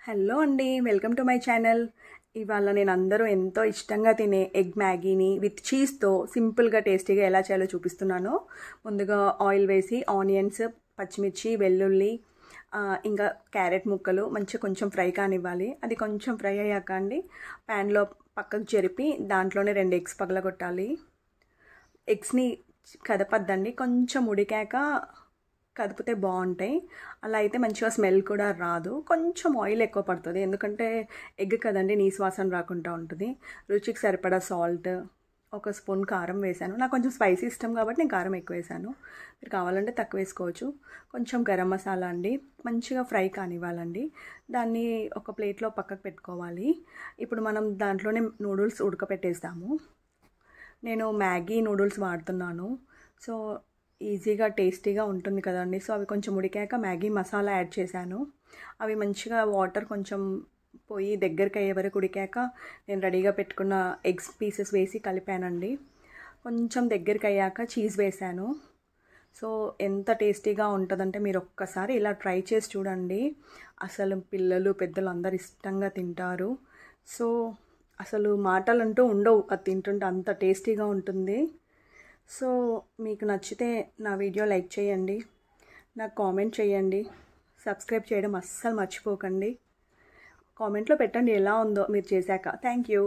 Hello అండి, welcome to my channel. ఇవాళ నేను అందరూ ఎంతో ఇష్టంగా తినే ఎగ్ మ్యాగీని విత్ చీజ్తో సింపుల్గా టేస్టీగా ఎలా చేయాలో చూపిస్తున్నాను. ముందుగా ఆయిల్ వేసి ఆనియన్స్, పచ్చిమిర్చి, వెల్లుల్లి, ఇంకా క్యారెట్ ముక్కలు మంచిగా కొంచెం ఫ్రై కానివ్వాలి. అది కొంచెం ఫ్రై అయ్యాక అండి ప్యాన్లో పక్కకు జరిపి దాంట్లోనే 2 ఎగ్స్ పగలగొట్టాలి. ఎగ్స్ని కదపద్దండి, కొంచెం ఉడికాక కదిపితే బాగుంటాయి. అలా అయితే మంచిగా స్మెల్ కూడా రాదు. కొంచెం ఆయిల్ ఎక్కువ పడుతుంది, ఎందుకంటే ఎగ్ కదండి, నీసు వాసన రాకుండా ఉంటుంది. రుచికి సరిపడా సాల్ట్, 1 స్పూన్ కారం వేసాను. నాకు కొంచెం స్పైసీ ఇష్టం కాబట్టి నేను కారం ఎక్కువ వేసాను. మీరు కావాలంటే తక్కువ వేసుకోవచ్చు. కొంచెం గరం మసాలా అండి, మంచిగా ఫ్రై కానివ్వాలండి. దాన్ని ఒక ప్లేట్లో పక్కకు పెట్టుకోవాలి. ఇప్పుడు మనం దాంట్లోనే నూడిల్స్ ఉడకపెట్టేస్తాము. నేను మ్యాగీ నూడిల్స్ వాడుతున్నాను, సో ఈజీగా టేస్టీగా ఉంటుంది కదండి. సో అవి కొంచెం ఉడికాక మ్యాగీ మసాలా యాడ్ చేశాను. అవి మంచిగా వాటర్ కొంచెం పోయి దగ్గరికి అయ్యే వరకు ఉడికాక నేను రెడీగా పెట్టుకున్న ఎగ్స్ పీసెస్ వేసి కలిపానండి. కొంచెం దగ్గరికి అయ్యాక చీజ్ వేసాను. సో ఎంత టేస్టీగా ఉంటుందంటే మీరు ఒక్కసారి ఇలా ట్రై చేసి చూడండి. అసలు పిల్లలు పెద్దలు అందరు ఇష్టంగా తింటారు. సో అసలు మాటలంటూ ఉండవు, అది తింటుంటే అంత టేస్టీగా ఉంటుంది. సో మీకు నచ్చితే నా వీడియో లైక్ చేయండి, నాకు కామెంట్ చేయండి, సబ్స్క్రైబ్ చేయడం అస్సలు మర్చిపోకండి. కామెంట్లో పెట్టండి ఎలా ఉందో మీరు చేశాక. Thank you.